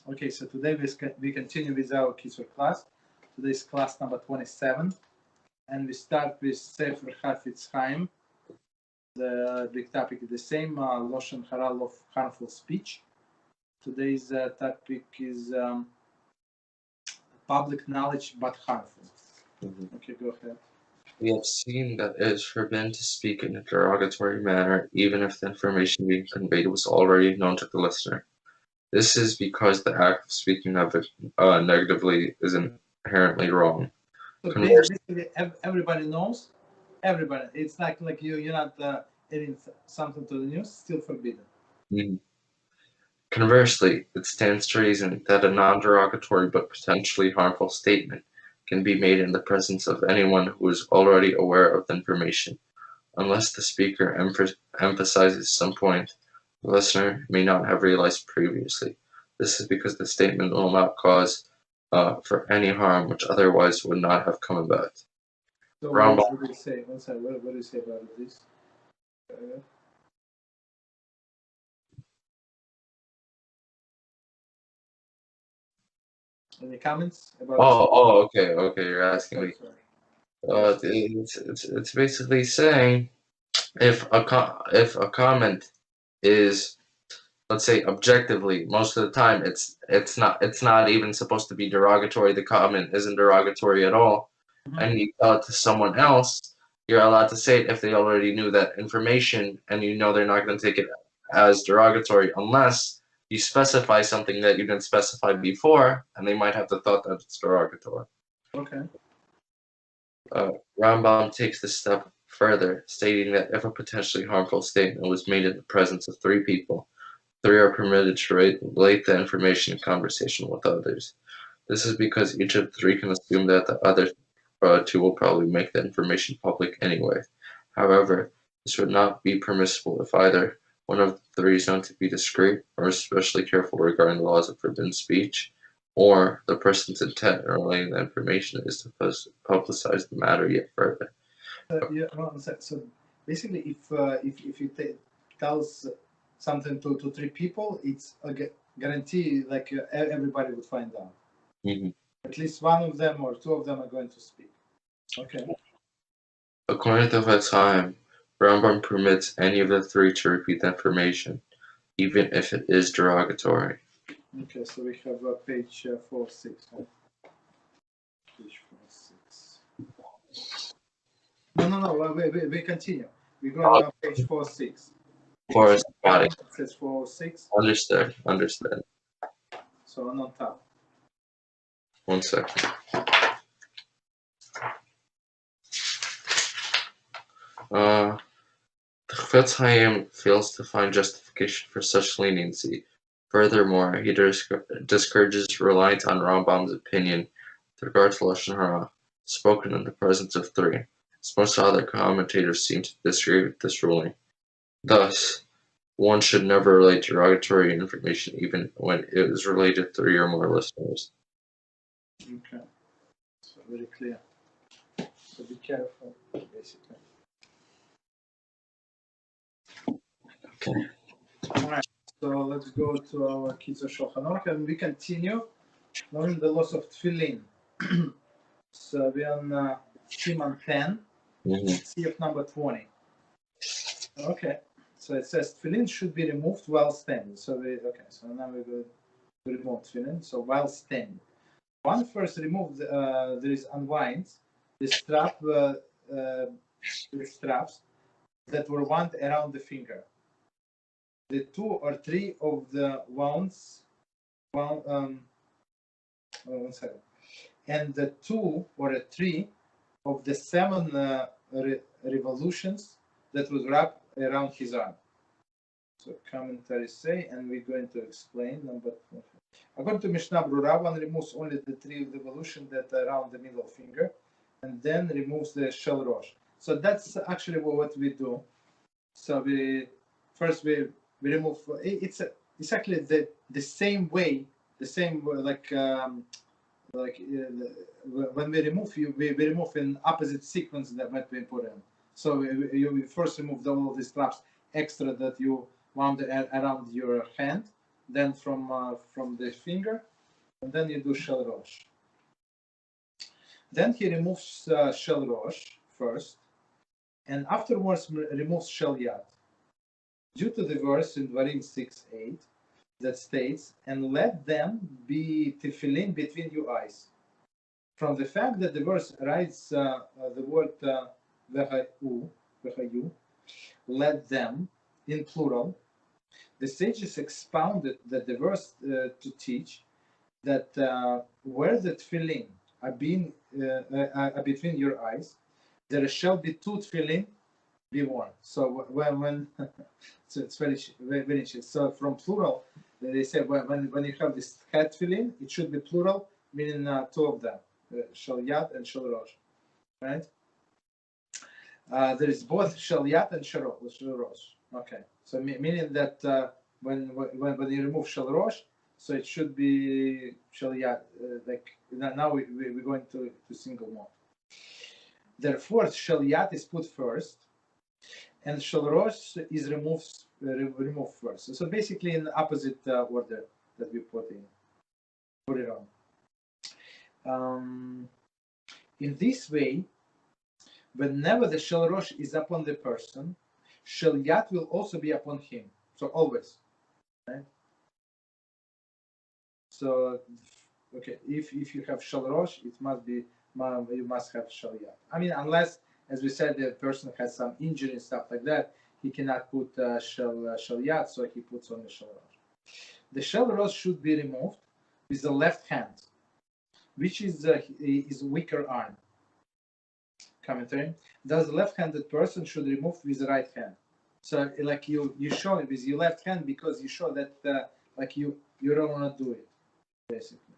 Okay, so today we continue with our Kitzur class. Today's class number 27, and we start with Sefer Chaim. The big topic is the same, Lashon Hara of harmful speech. Today's topic is public knowledge but harmful. Okay, go ahead. We have seen that it is forbidden to speak in a derogatory manner, even if the information being conveyed was already known to the listener. This is because the act of speaking of it negatively is inherently wrong. So basically, everybody knows. Everybody. It's like you're not adding something to the news. Still forbidden. Mm-hmm. Conversely, it stands to reason that a non-derogatory but potentially harmful statement can be made in the presence of anyone who is already aware of the information, unless the speaker emphasizes some point the listener may not have realized previously. This is because the statement will not cause for any harm which otherwise would not have come about. So what do you say? What do you say about this? Any comments about? Okay. You're asking me. It's basically saying if a comment is, let's say, objectively, most of the time it's not even supposed to be derogatory. The comment isn't derogatory at all, and you tell it to someone else, you're allowed to say it if they already knew that information, and you know they're not going to take it as derogatory unless you specify something that you didn't specify before, and they might have the thought that it's derogatory. Okay. Rambam takes this step further, stating that if a potentially harmful statement was made in the presence of three people, three are permitted to relate the information in conversation with others. This is because each of the three can assume that the other two will probably make the information public anyway. However, this would not be permissible if either one of the three is known to be discreet or especially careful regarding the laws of forbidden speech, or the person's intent in relaying the information is to publicize the matter yet further. So basically, if you tell something to three people, it's a guarantee everybody would find out. Mm-hmm. At least one of them or two of them are going to speak. Okay. According to Chaim, Rambam permits any of the three to repeat the information, even if it is derogatory. Okay, so we have page 4-6. Huh? Page 4-6. No. We continue. We go on page 4-6. For body. It says 4-6. Understood. So on top. 1 second. The Chofetz Chaim fails to find justification for such leniency. Furthermore, he discourages reliance on Rambam's opinion with regard to Lashon Hara, spoken in the presence of three, as most other commentators seem to disagree with this ruling. Thus, one should never relate derogatory information even when it is related to three or more listeners. Okay, so very clear. So be careful, basically. Okay. All right. So let's go to our Kitzur Shulchan Aruch, and we continue knowing the laws of Tefillin. So we're on Siman 10, CF number 20. Okay. So it says Tefillin should be removed while standing. So now we go to remove Tefillin. So while standing. One first removed, there is unwind the strap, the straps that were wound around the finger. The 2 or 3 of the wounds, and the 2 or 3 of the 7 revolutions that was wrapped around his arm. So commentaries say, and we're going to explain number 4. According to Mishnah Brura, one removes only the 3 revolutions that are around the middle finger, and then removes the shel rosh. So that's actually what we do. So we remove. It's exactly the same way, when we remove we remove in opposite sequence that might be put in. So you first remove all these straps extra that you wound around your hand, then from the finger, and then you do shel rosh. Then he removes shel rosh first, and afterwards removes shel yad, due to the verse in Dvarim 6:8 that states, "And let them be tefillin between your eyes." From the fact that the verse writes the word vechayu, let them, in plural, the sages expounded that the verse to teach that where the tefillin are between your eyes, there shall be two tefillin be worn. So when so it's very interesting. So from plural, they say when you have this head tefillin, it should be plural, meaning two of them, shel yad and shel rosh, right? There is both shel yad and shel rosh. Okay, so meaning that when you remove shel rosh, so it should be shel yad. Like now we're going to single mode. Therefore, shel yad is put first, and shel rosh is removed first. So basically, in the opposite order that we put it on. In this way, whenever the shel rosh is upon the person, shel yad will also be upon him. So always, right? So, okay, if you have shel rosh, it must be you must have shel yad. I mean, unless, as we said, the person has some injury and stuff like that, he cannot put shel yad, so he puts on the shel rosh. The shel rosh should be removed with the left hand, which is weaker arm. Commentary: thus the left-handed person should remove with the right hand. So like you show it with your left hand because you show that like you don't want to do it, basically.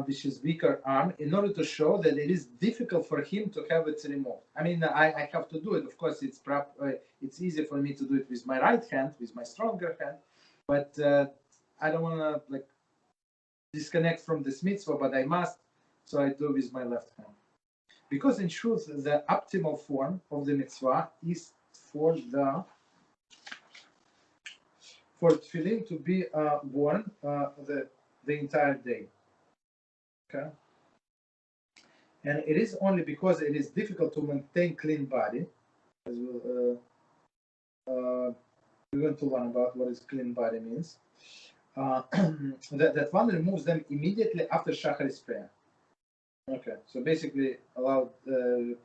Which is weaker arm, in order to show that it is difficult for him to have it removed. I mean, I have to do it. Of course, it's easy for me to do it with my right hand, with my stronger hand, but I don't want to like disconnect from this mitzvah, but I must. So I do with my left hand. Because in truth, the optimal form of the mitzvah is for tefillin to be worn the entire day. Okay? And it is only because it is difficult to maintain clean body, as we're going to learn about what is clean body means, that one removes them immediately after Shacharis prayer. Okay, so basically allowed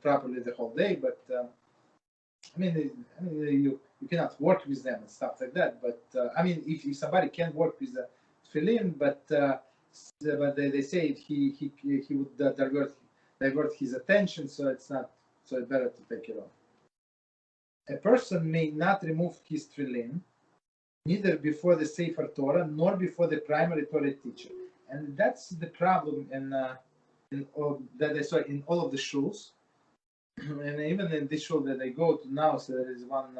properly the whole day, but I mean you cannot work with them and stuff like that. But I mean, if somebody can work with the tefillin, but they say he would divert his attention, so it's not. So it's better to take it off. A person may not remove his tefillin neither before the Sefer Torah nor before the primary Torah teacher, and that's the problem in all of the shuls, and even in this shul that I go to now, so there is one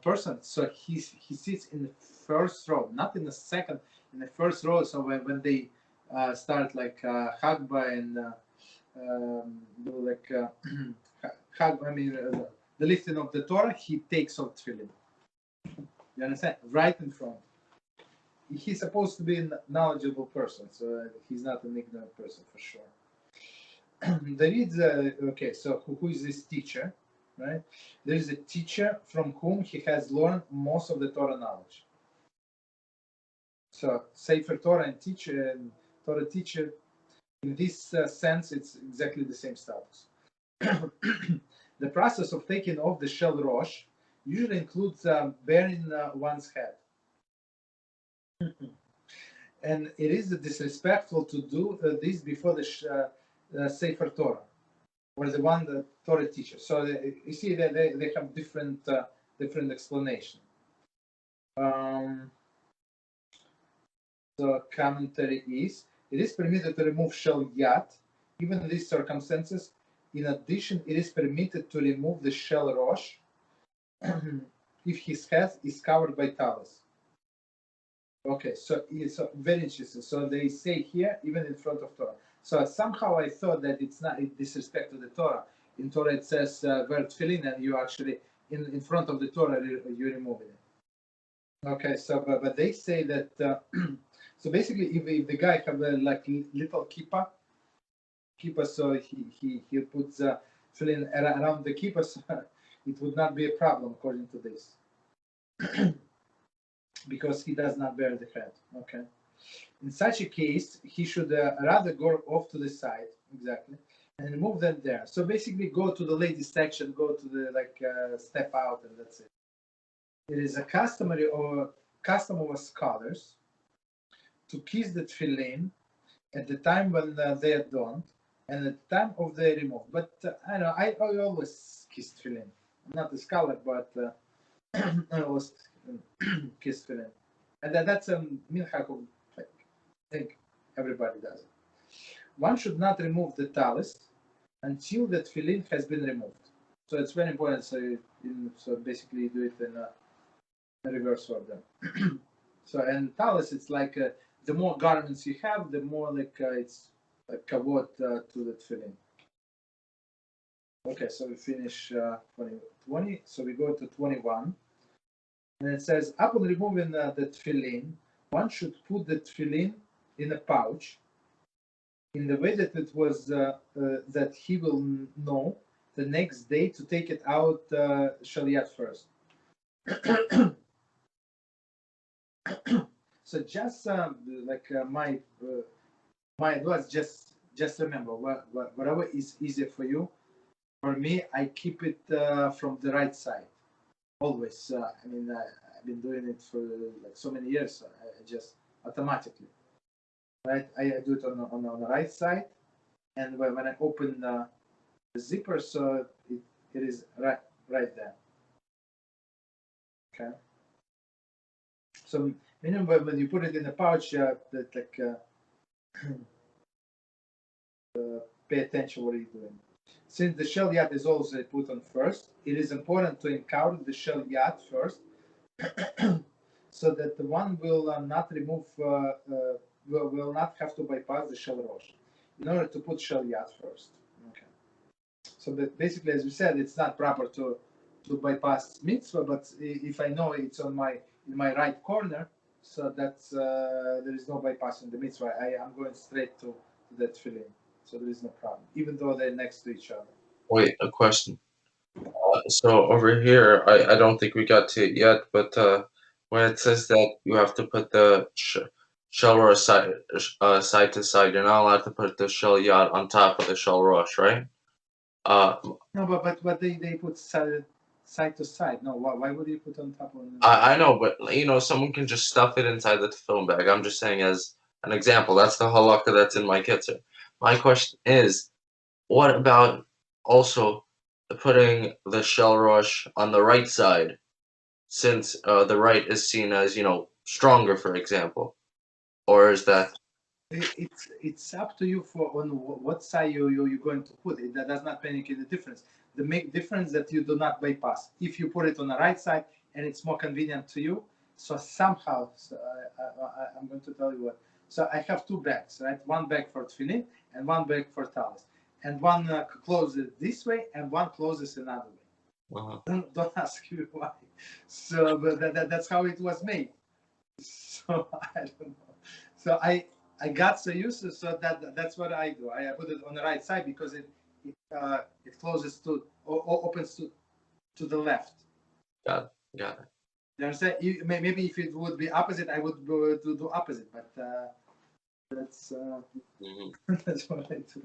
person. So he sits in the first row, not in the second, in the first row. So when they start like Chagba and do like Chag, I mean the lifting of the Torah, he takes off tefillin. You understand? Right in front. He's supposed to be a knowledgeable person, so he's not an ignorant person for sure. There is okay, so who is this teacher, right? There is a teacher from whom he has learned most of the Torah knowledge. So Sefer Torah and teacher and Torah teacher, in this sense, it's exactly the same status. The process of taking off the shel rosh usually includes bearing one's head. And it is disrespectful to do this before the Sefer Torah, or the one the Torah teaches. So you see that they have different explanation. The commentary is: it is permitted to remove shel yad, even in these circumstances. In addition, it is permitted to remove the shel rosh if his head is covered by talis. Okay, so it's very interesting. So they say here, even in front of Torah. So somehow I thought that it's not disrespect to the Torah. In Torah it says ver tefillin, and you actually in front of the Torah, you remove it. Okay, so but they say that so basically, if the guy have a like little kippah, so he puts tefillin around the kippah, so it would not be a problem according to this, because he does not bear the head. Okay, in such a case, he should rather go off to the side, exactly, and remove them there. So basically, go to the ladies section, go to the step out, and that's it. It is a custom of scholars to kiss the tefillin at the time when they are donned and at the time of their remove. But I always kiss tefillin. I'm not a scholar, but I always kiss tefillin, and that's a minhag of, I think everybody does it. One should not remove the talis until the tefillin has been removed. So it's very important. So basically, you do it in a reverse order. So and talis, it's like the more garments you have, the more it's like kavod to the tefillin. Okay, so we finish 20. So we go to 21, and it says, upon removing the tefillin, one should put the tefillin in a pouch, in the way that it was that he will know the next day to take it out shaliyat first. So just my advice, just remember, whatever is easier for you. For me, I keep it from the right side always. I've been doing it for so many years. So I just automatically, right? I do it on the right side, and when I open the zipper, so it is right there. Okay. So minimum when you put it in the pouch, pay attention what are you doing. Since the shell yat is also put on first, it is important to encounter the shell yat first, so that the one will not remove, will not have to bypass the shell rosh, in order to put shell yat first. Okay. So that basically, as we said, it's not proper to bypass mitzvah, but if I know it's in my right corner, so that's there is no bypassing the mitzvah. I am going straight to that tefillin, so there is no problem, even though they're next to each other. Wait, a question. So over here, I don't think we got to it yet, but when it says that you have to put the shell rosh side to side, you're not allowed to put the shell yad on top of the shell rosh, right? No, but they put side to side. No, why would you put on top of? I know, but someone can just stuff it inside the tefillin bag. I'm just saying as an example. That's the halakha that's in my kitzur. My question is, what about also putting the shell rosh on the right side, since the right is seen as stronger, for example, or is that? It's up to you on what side you're going to put it. That does not make any difference. The make difference that you do not bypass. If you put it on the right side and it's more convenient to you, so somehow, I'm going to tell you what. So I have two bags, right? One bag for tefillin and one bag for talis, and one closes this way and one closes another way. Uh-huh. Don't ask me why. So, but that's how it was made. So I don't know. So I got so used to, so that's what I do. I put it on the right side because it closes to or opens to the left. Got it. You understand? Maybe if it would be opposite, I would do opposite. But that's that's what I do.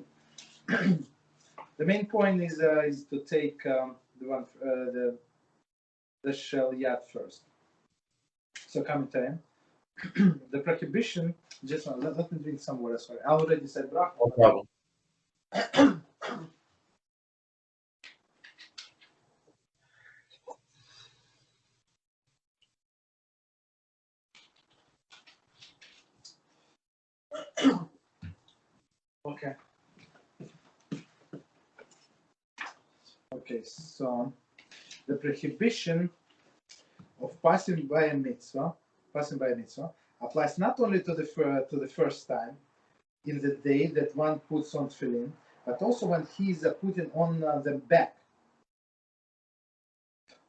The main point is to take the shell yad first. So coming to him. The prohibition, just let me drink some water, sorry. I already said bracha. No problem. Okay, so the prohibition of passing by a mitzvah applies not only to the first time in the day that one puts on tefillin, but also when he is putting on the back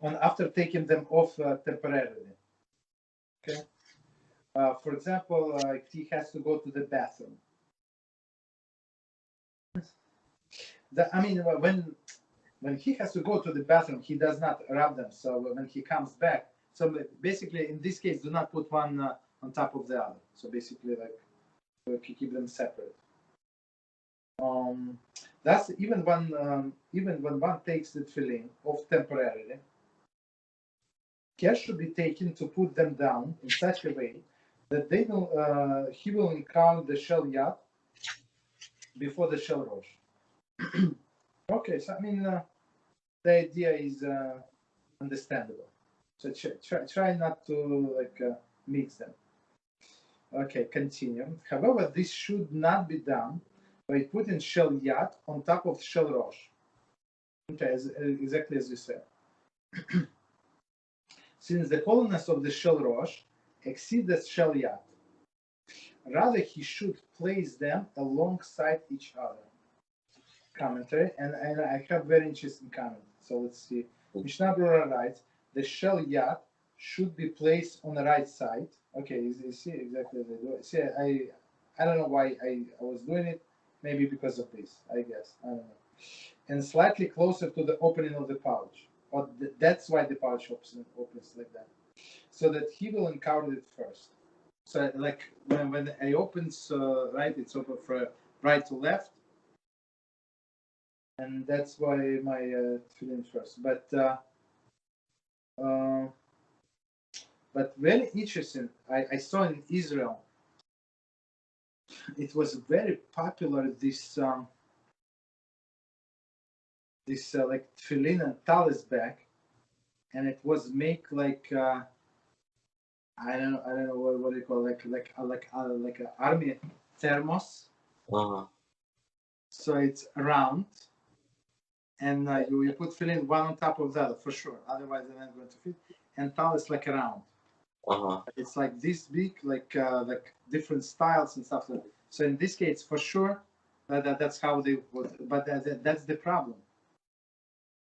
after taking them off temporarily. Okay. For example, if he has to go to the bathroom. When he has to go to the bathroom, he does not rub them. So when he comes back, so basically in this case, do not put one on top of the other. So basically, like keep them separate. That's even when one takes the tefillin off temporarily. Care should be taken to put them down in such a way that he will encounter the shel yad before the shel rosh. Okay, so the idea is understandable. So try not to mix them. Okay, continue. However, this should not be done by putting shel yad on top of shel rosh. Okay, exactly as you said. Since the holiness of the shel rosh exceeds the shel yad, rather he should place them alongside each other. Commentary, and I have very interesting comment. So let's see. Mishnah Berurah writes, the shel yad should be placed on the right side. Okay, you see exactly as I do it. See, I don't know why I was doing it. Maybe because of this, I guess. I don't know. And slightly closer to the opening of the pouch. Or that's why the pouch opens like that. So that he will encounter it first. So like when it opens right, it's open from right to left. And that's why my tefillin first. But very interesting. I saw in Israel. It was very popular. This like tefillin and talis bag, and it was make like I don't know what do you call it, like an army thermos. So it's round. And you put tefillin one on top of the other for sure. Otherwise, they're not going to fit. And talis like around. It's like this big, like different styles and stuff like that. So in this case, for sure, that's how they would. But that's the problem.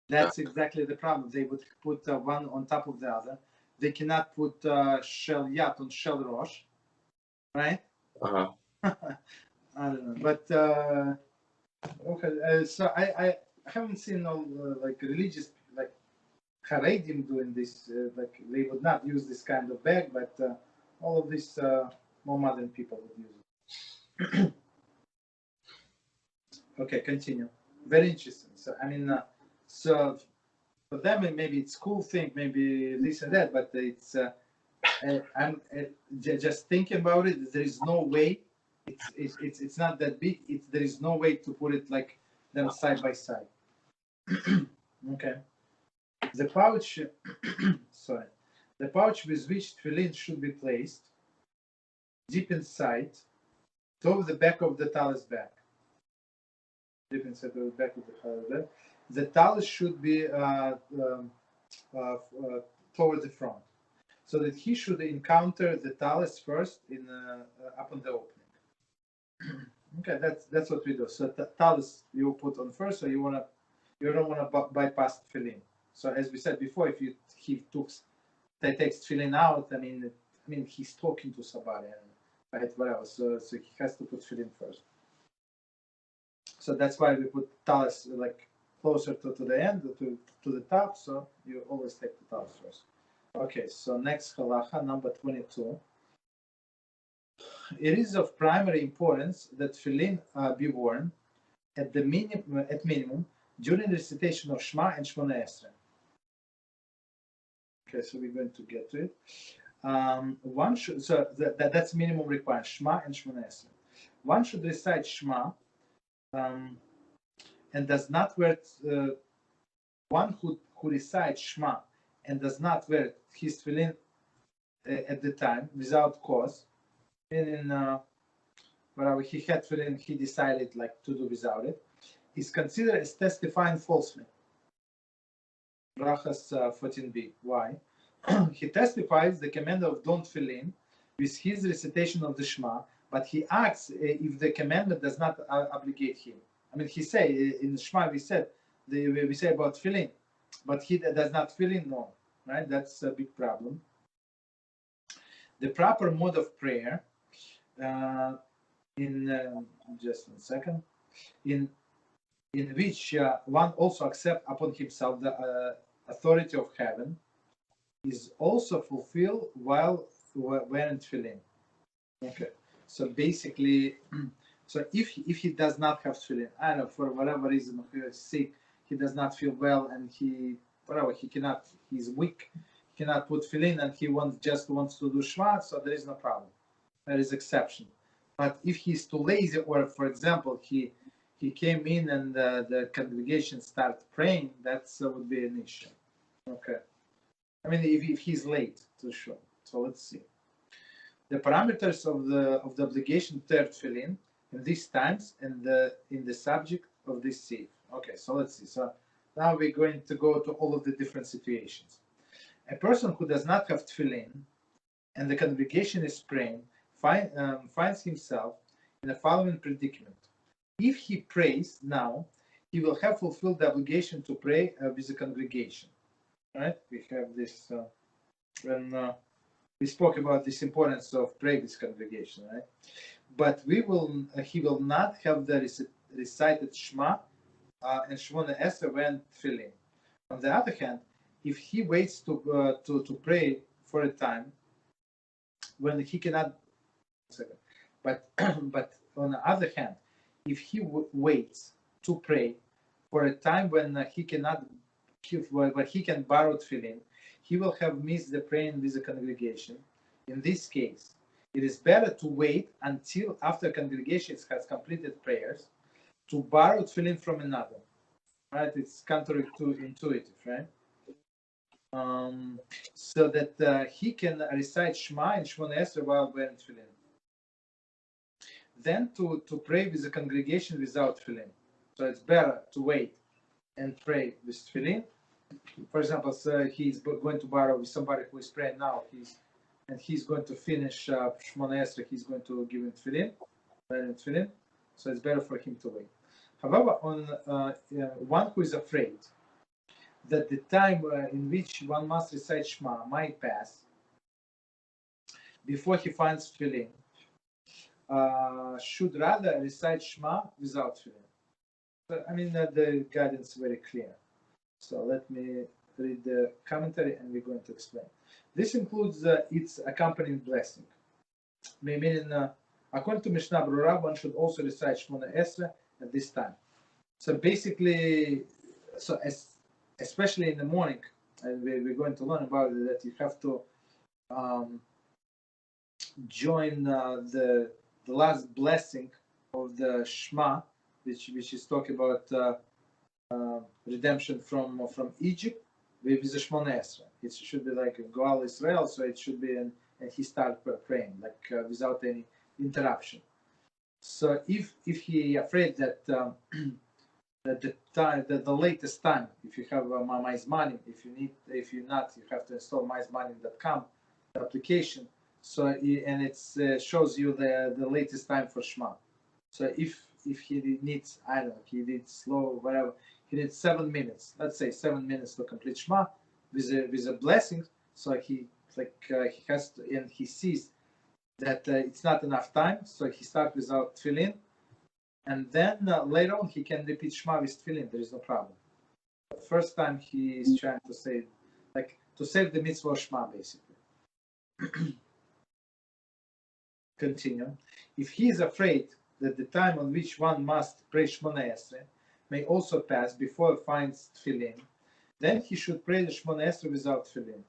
That's exactly the problem. They would put one on top of the other. They cannot put shel yad on shel rosh, right? I don't know, but okay. So I haven't seen no like religious like Haredim doing this. Like they would not use this kind of bag, but all of these more modern people would use it. Okay, continue. Very interesting. So so for them maybe it's cool thing, maybe this and that, but it's I'm just thinking about it. There is no way. It's not that big. There is no way to put it like them side by side. Okay. The pouch, sorry, the pouch with which tefillin should be placed deep inside, toward the back of the talis bag. Deep inside the back of the talis bag. The talis should be toward the front, so that he should encounter the talis first upon the opening. Okay, that's what we do. So talis you put on first, so you don't want to bypass tefillin. So as we said before, if he takes tefillin out, I mean he's talking to somebody, right? Whatever. So he has to put tefillin first. So that's why we put talis like closer to the end, to the top. So you always take the talis first. Okay. So next halacha, number 22. It is of primary importance that tefillin be worn at minimum during the recitation of Shema and Shmona Esrei. Okay, so we're going to get to it. One should, so that's minimum required, Shema and Shmona Esrei. One should recite Shema and does not wear one who recites Shema and does not wear his tefillin at the time without cause. Meaning, wherever he had tefillin, he decided like to do without it. Is considered as testifying falsely. Brachas 14b. Why? He testifies the command of don't tefillin with his recitation of the Shema, but he asks if the commandment does not obligate him. I mean, he say in the Shema we say about tefillin. but he does not fill in, no, right? That's a big problem. The proper mode of prayer, just 1 second, in which one also accepts upon himself the authority of heaven, is also fulfilled while wearing tefillin. Okay, so basically, so if he does not have tefillin, I don't know, for whatever reason, he is sick, he does not feel well, and he's weak, he cannot put tefillin, and he just wants to do Shema, so there is no problem. There is exception. But if he's too lazy, or for example, he came in and the congregation started praying, that would be an issue. Okay. I mean, if he's late to show. So let's see. The parameters of the obligation to tefillin in these times and in the subject of this seif. Okay, so let's see. So now we're going to go to all of the different situations. A person who does not have tefillin and the congregation is praying finds himself in the following predicament. If he prays now, he will have fulfilled the obligation to pray with the congregation. Right? We have this when we spoke about this importance of prayer with congregation, right? But he will not have the recited Shema and Shemona Esrei when tefillin. On the other hand, if he waits to pray for a time when he cannot, but on the other hand, if he waits to pray for a time when he cannot, but he can borrow tefillin, he will have missed the praying with the congregation. In this case, it is better to wait until after congregation has completed prayers to borrow tefillin from another. Right? It's counterintuitive, right? So that he can recite Shema and Shemona Esrei while wearing tefillin. Then to pray with the congregation without tefillin. So it's better to wait and pray with tefillin. For example, so he's going to borrow with somebody who is praying now. He's going to finish Shemona Esrei. He's going to give him tefillin. So it's better for him to wait. However, on one who is afraid that the time in which one must recite Shema might pass before he finds tefillin, should rather recite Shema without tefillin. So, I mean, the guidance is very clear. So let me read the commentary and we're going to explain. This includes its accompanying blessing. Meaning, according to Mishnah Brura, one should also recite Shemona Esrei at this time. So basically, especially in the morning, and we're going to learn about it, that you have to join the last blessing of the Shema, which is talking about redemption from Egypt with the Shemona Esrei. It should be like Goal Israel, so it should be, and he started praying like without any interruption. So if he afraid that the latest time, if you have MyZmanim, if you not, you have to install MyZmanim.com, the application. So and it shows you the latest time for Shema. So if he needs, I don't know, he needs slow, whatever, he needs 7 minutes. Let's say 7 minutes to complete Shema with a blessing. So he has to, and he sees that it's not enough time, so he starts without tefillin, and then later on he can repeat Shema with tefillin. There is no problem. The first time he is trying to save, to save the mitzvah of Shema, basically. Continue. If he is afraid that the time on which one must pray Shemona Esrei may also pass before he finds tefillin, then he should pray the Shemona Esrei without tefillin.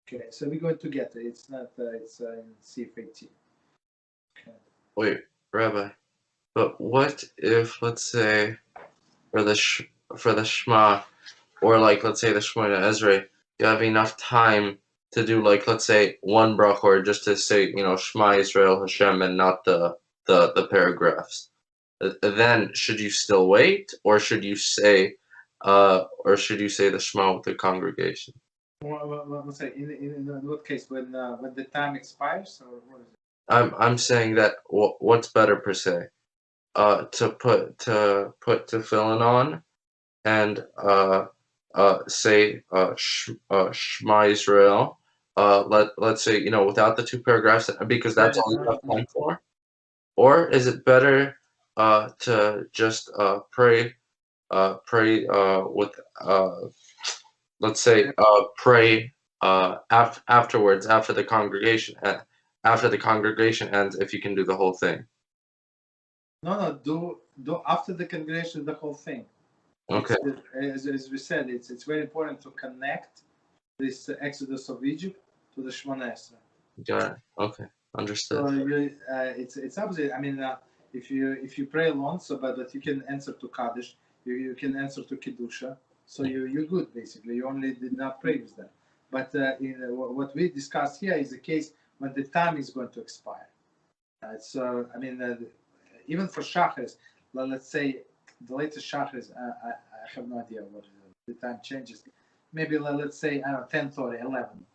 Okay, so we're going to get it. It's not. It's in Sefer. Okay. Wait, Rabbi, but what if, let's say, for the Shema, or let's say the Shemona Esrei, you have enough time to do let's say one bracha, or just to say Shema Yisrael Hashem and not the paragraphs. Then should you still wait, or should you say the Shema with the congregation? Well, let's say in what case, when the time expires, or what is it? I'm saying that what's better per se, to put tefillin on, and say Shema Israel, let's say, without the two paragraphs, because that's all you have time for? Or is it better to just pray with let's say pray afterwards, after the congregation ends, if you can do the whole thing? No, do after the congregation the whole thing. Okay. As we said, it's very important to connect this Exodus of Egypt to the Shemona Esrei. Got it. Okay, understood. So it's opposite. I mean, if you pray alone, but you can answer to Kaddish, you can answer to Kiddusha, so you're good basically. You only did not pray with them. But what we discussed here is the case when the time is going to expire. So I mean, even for Shacharis, let's say the latest Shacharis, I have no idea what the time changes. Maybe let's say 10:30, 11.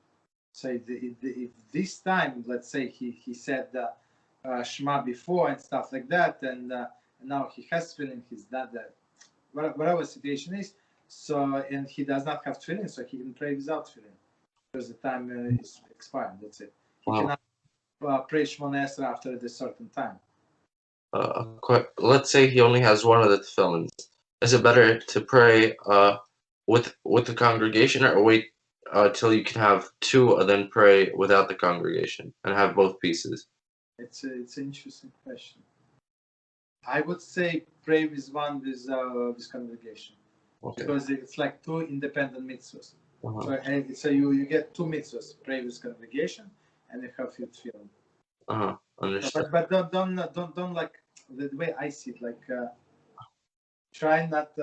So if this time, let's say he said Shema before and stuff like that, and now he has tefillin, he's not that, whatever situation is. So and he does not have tefillin, so he can pray without tefillin because the time is expired. That's it. He cannot pray Shemona Esrei after a certain time. Let's say he only has one of the tefillins. Is it better to pray with the congregation, or wait till you can have two and then pray without the congregation and have both pieces? It's an interesting question. I would say pray with one with congregation, because it's like two independent mitzvahs. So you get two mitzvahs: pray with congregation and you have your tefillin. Understood. But don't like the way I see it. Like try not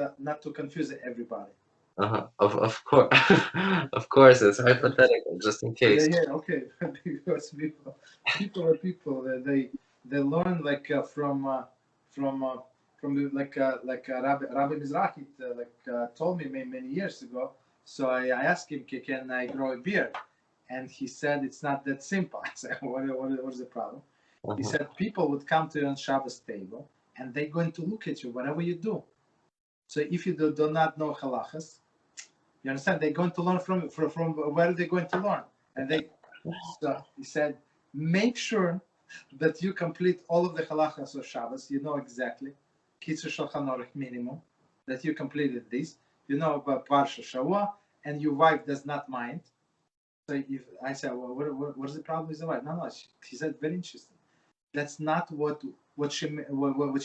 to confuse everybody. Of course, of course, it's hypothetical, just in case. Yeah, okay. Because people are people. They learn like from like Rabbi Mizrahi told me many years ago. So I asked him, can I grow a beard? And he said it's not that simple. I said, what's the problem? He said people would come to you on Shabbos table and they're going to look at you whatever you do. So if you do not know Halachos, you understand, they're going to learn from where they're going to learn. And so he said, make sure that you complete all of the Halachos of Shabbos. You know exactly. Kitzur Shulchan Aruch minimum, that you completed this. You know about Parsha Shavua, and your wife does not mind. So if I said, well, what is the problem with the wife? No, she said, very interesting. That's not what she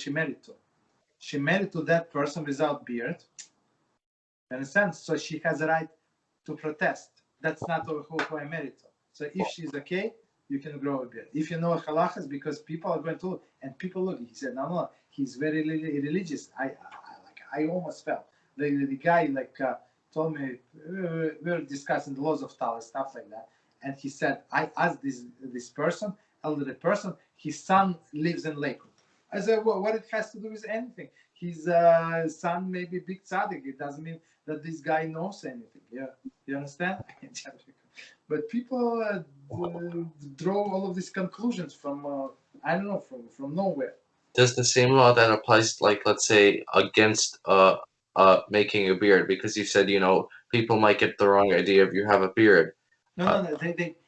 married to. She married to that person without beard. You understand? So she has a right to protest. That's not who I married to. So if she's okay, you can grow a beard. If you know halachas, because people are going to look, and people look. He said, no, he's very religious. I almost fell. The guy told me we were discussing the laws of Torah, stuff like that, and he said, I asked this person, elderly person, his son lives in Leib. I said, well, what it has to do with anything? His son may be big tzaddik. It doesn't mean that this guy knows anything. Yeah, you understand? But people draw all of these conclusions from I don't know, from nowhere. Does the same law that applies, like, let's say, against making a beard? Because you said, people might get the wrong idea if you have a beard. No.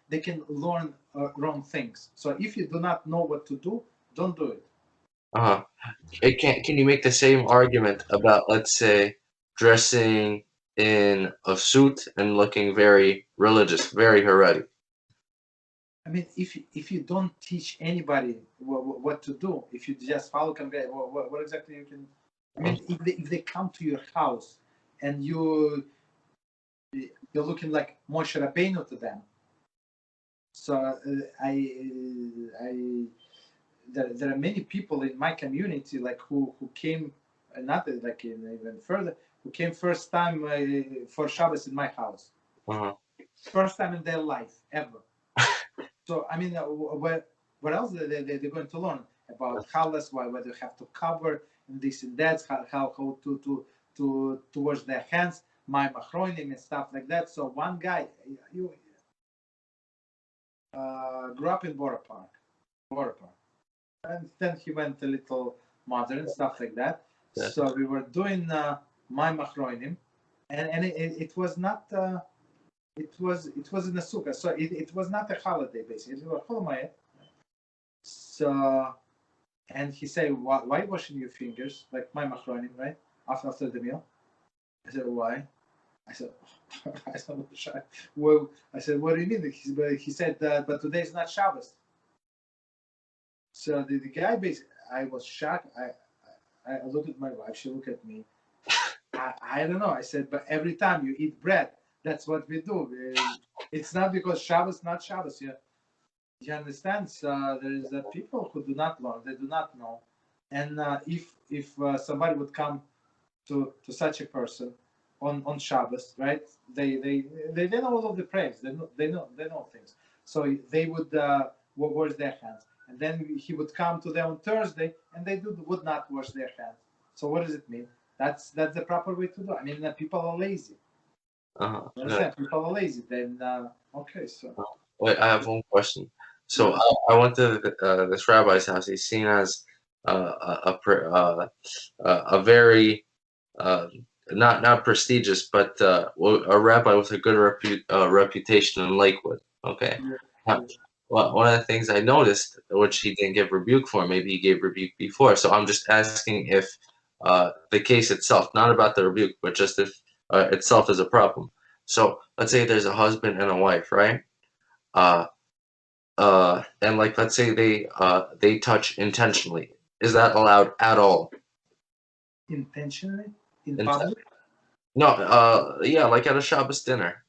They can learn wrong things. So if you do not know what to do, don't do it. Can you make the same argument about, let's say, dressing in a suit and looking very religious, very Haredi? I mean, if you don't teach anybody what to do, if you just follow convey, what exactly you can? I mean, if they come to your house and you're looking like Moshe Rabbeinu to them, so there are many people in my community who came, not even further, who came first time for Shabbos in my house, first time in their life ever. So I mean, what else they're going to learn about Halachos, whether you have to cover and this and that, how to wash their hands, my machronim and stuff like that. So one guy, grew up in Borough Park, and then he went a little modern, stuff like that. Yeah. So we were doing my machronim, and it was not. It was in the sukkah, so it was not a holiday basically. It was Chol. So, and he said, why washing your fingers like my machronim, right? After the meal. I said, why? I said, well, I said, what do you mean? He said, but today is not Shabbos. So the guy basically, I was shocked. I looked at my wife. She looked at me. I don't know. I said, but every time you eat bread, that's what we do. It's not because Shabbos, not Shabbos. You understand? So there is people who do not learn. They do not know. And if somebody would come to such a person on Shabbos, right? They know all of the prayers. They know things. So they would wash their hands, and then he would come to them on Thursday, and they would not wash their hands. So what does it mean? That's the proper way to do. I mean, people are lazy. Yeah. People are lazy. Then okay, so. Wait, I have one question. So I went to this rabbi's house. He's seen as a very not prestigious, but a rabbi with a good reputation in Lakewood. Okay. Well, one of the things I noticed, which he didn't give rebuke for, maybe he gave rebuke before. So I'm just asking if the case itself, not about the rebuke, but just if itself is a problem. So let's say there's a husband and a wife, right? And like let's say they touch intentionally. Is that allowed at all? Intentionally in public? No, yeah, like at a Shabbos dinner.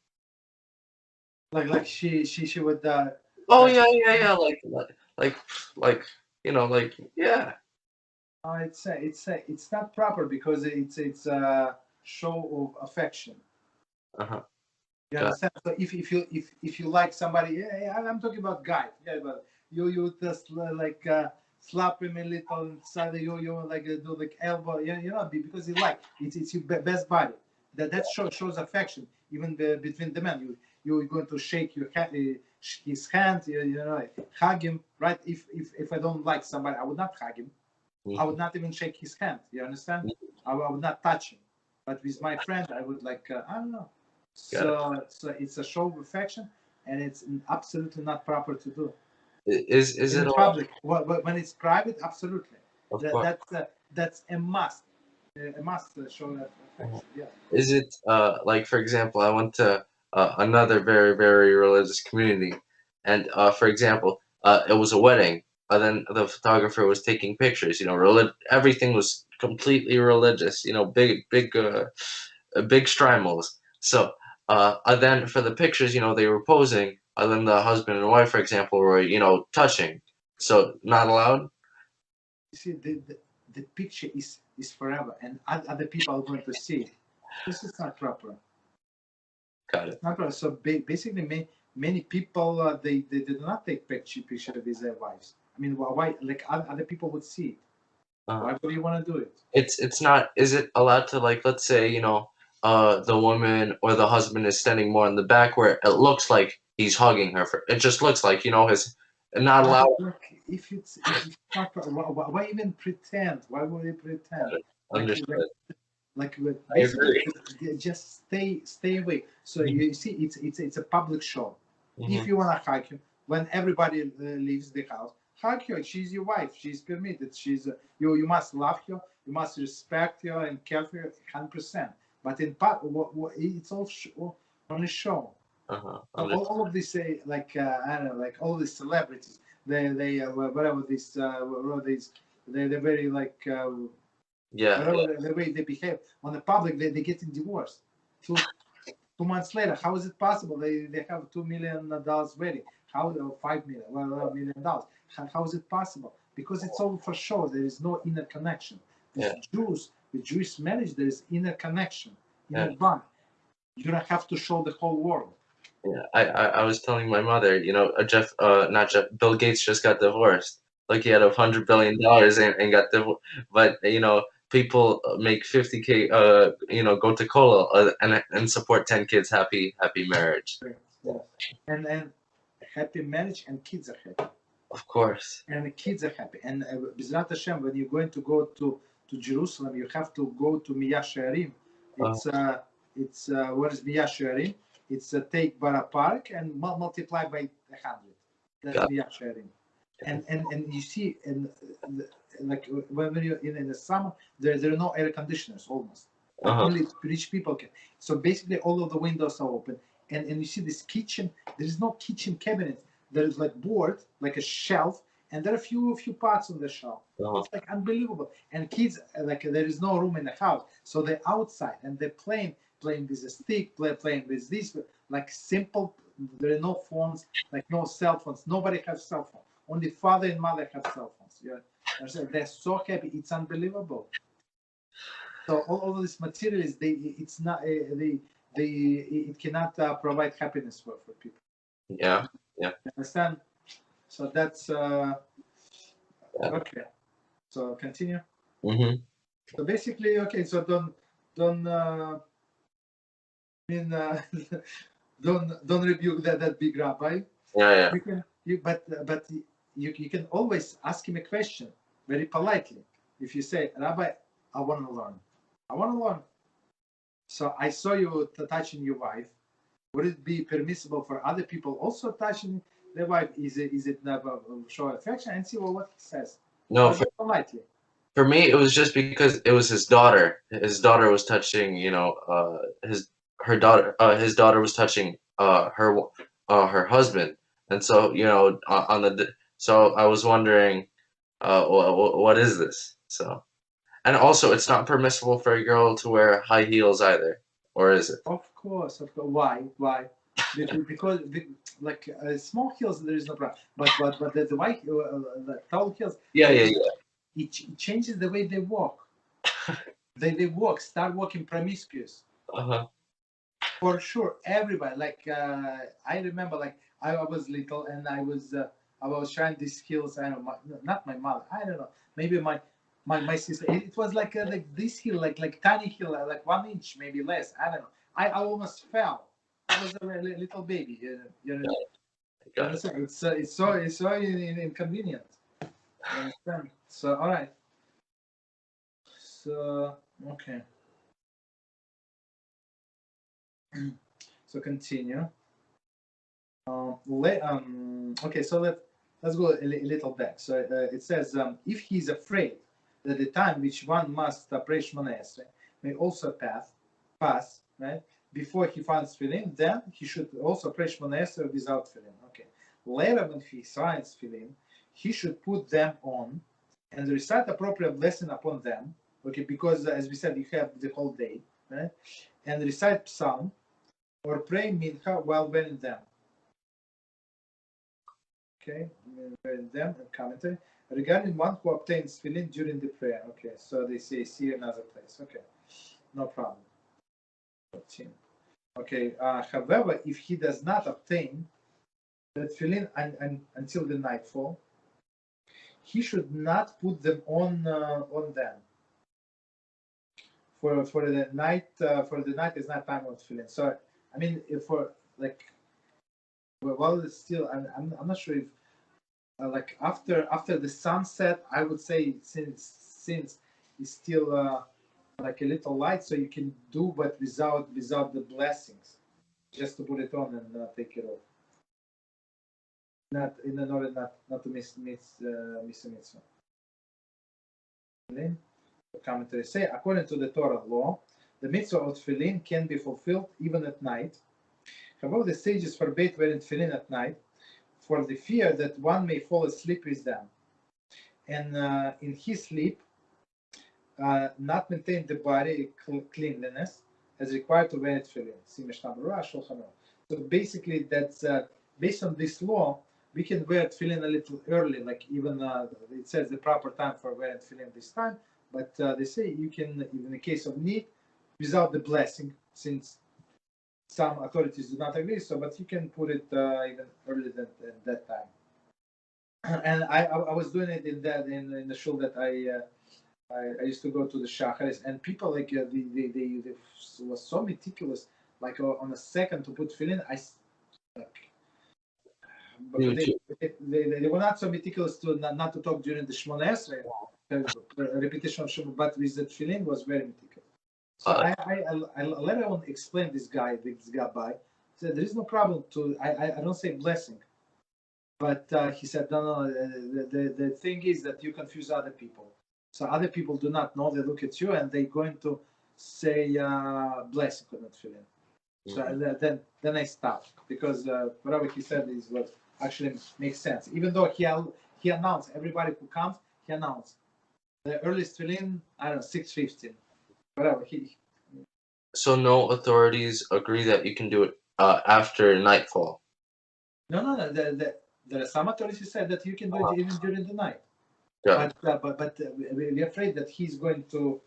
Like she would. Oh yeah, like yeah. It's not proper because it's a show of affection. You understand? So if you like somebody, yeah, I'm talking about guy. Yeah, but you just like slap him a little inside. You like do like elbow. Because you like it's your best body. That shows affection even between the men. You're going to shake his hand. Hug him. Right? If I don't like somebody, I would not hug him. I would not even shake his hand. You understand? I would not touch him. But with my friend, I would like I don't know. So it's a show of affection, and it's absolutely not proper to do. Is it public? When it's private, absolutely. That's a must. A must show that affection. Yeah. Is it like, for example, I went to another very, very religious community, and for example, it was a wedding. Then the photographer was taking pictures. Everything was completely religious. Big strimals. So then for the pictures, they were posing. Then the husband and wife, for example, were touching. So not allowed. You see, the picture is forever, and other people are going to see it. This is not proper. Got it. Not proper. So basically, many people they do not take picture with their wives. I mean, why? Like other people would see it. Why would you want to do it? It's not. Is it allowed to, like, let's say the woman or the husband is standing more in the back where it looks like he's hugging her? It just looks like his. Not allowed. If it's not, why even pretend? Why would they pretend? Understood. Like basically, just stay away. So you see, it's a public show. If you want to hug him, when everybody leaves the house, hug her. She's your wife. She's permitted. She's you must love her. You must respect her and care for her 100%. But in part, it's all only show. All of this, I don't know, like all these celebrities, they whatever this, they're very like the way they behave on the public, they getting divorced. 2 months later, how is it possible? They have $2 million wedding. How $5 million? Well, $1 million. How is it possible? Because it's all for show. There is no inner connection. With Jewish marriage, there is inner connection, inner bond. You don't have to show the whole world. Yeah, I was telling my mother, Bill Gates just got divorced. Like he had $100 billion and got divorced, but people make $50K, go to Kollel and support 10 kids. Happy marriage. Yeah. And happy marriage, and kids are happy. Of course. And the kids are happy. And Beezrat Hashem, when you're going to go to Jerusalem, you have to go to Miyah Shearim. It's what is Biyah sharing? It's take bara park and multiply by 100. That's Biyah sharing. And you see, like when you're in the summer, there are no air conditioners almost. Only rich people can. So basically, all of the windows are open, and you see this kitchen. There is no kitchen cabinet. There is like board, like a shelf, and there are a few pots on the shelf. It's like unbelievable. And kids, like there is no room in the house, so they're outside and they're playing with a stick, playing with this, like simple. There are no phones, like no cell phones. Nobody has cell phone. Only father and mother have cell phones. Yeah, they're so happy. It's unbelievable. So all of these materials, it cannot provide happiness for people. Yeah. You understand? So that's okay. So continue. So basically, okay. So don't don't rebuke that big rabbi. Yeah. But you can always ask him a question very politely. If you say, Rabbi, I want to learn. So I saw you touching your wife. Would it be permissible for other people also touching their wife? Is it never show affection? And see what he says. No, politely. For me, it was just because it was his daughter. His daughter was touching, his daughter was touching her husband, and so so I was wondering, what is this? So, and also it's not permissible for a girl to wear high heels either, or is it? Of course. Why? Because like small heels there is no problem, but the white the tall heels. Yeah. It changes the way they walk. they start walking promiscuous. For sure, everybody. Like I remember, like I was little and I was trying these heels. I don't know, not my mother. I don't know. Maybe my sister. It was like this heel, like tiny heel, like 1 inch, maybe less. I don't know. I almost fell. I was a little baby. It's so inconvenient. You understand? So all right. So okay. So continue. Okay, so let's go a little back. So it says, if he is afraid that the time which one must pray Shema Esrei may also pass, right, before he finds Tefillin, then he should also pray Shema Esrei without Tefillin. Okay. Later, when he finds Tefillin, he should put them on and recite appropriate blessing upon them. Okay, because as we said, you have the whole day, right? And recite Psalm or pray Mincha while wearing them. Okay, wearing them and commentary. Regarding one who obtains Tefillin during the prayer. Okay, so they say see another place. Okay, no problem. Okay, however, if he does not obtain the Tefillin until the nightfall, he should not put them on them. For the night is not time of Tefillin. So I mean, if for like, while it's still, I'm not sure if like after the sunset, I would say since it's still like a little light, so you can do, but without the blessings, just to put it on and take it off. Not in order not to miss a mitzvah. The commentary say, according to the Torah law, the mitzvah of Tefillin can be fulfilled even at night. However, the sages forbade wearing Tefillin at night for the fear that one may fall asleep with them, and in his sleep, not maintain the body cleanliness as required to wear Tefillin. So basically, that's based on this law. We can wear Tefillin a little early, like even it says the proper time for wearing Tefillin this time. But they say you can, even in the case of need, without the blessing, since some authorities do not agree. So, but you can put it even earlier than that time. And I was doing it in the shul that I used to go to the shacharis, and people like they was so meticulous, like on a second to put Tefillin. They were not so meticulous to not to talk during the Shemona Esrei repetition of Shema, but with the Tefillin was very meticulous. So I later on explained this guy by. Said there is no problem to. I don't say blessing, but he said no. The thing is that you confuse other people. So other people do not know. They look at you and they're going to say blessing for that feeling. So then I stopped because whatever he said is what actually makes sense. Even though he announced everybody who comes, he announced the earliest Tefillin, I don't know, 6:15, whatever. So no authorities agree that you can do it after nightfall. No. There are some authorities who said that you can do it even during the night. Yeah. But we're afraid that he's going to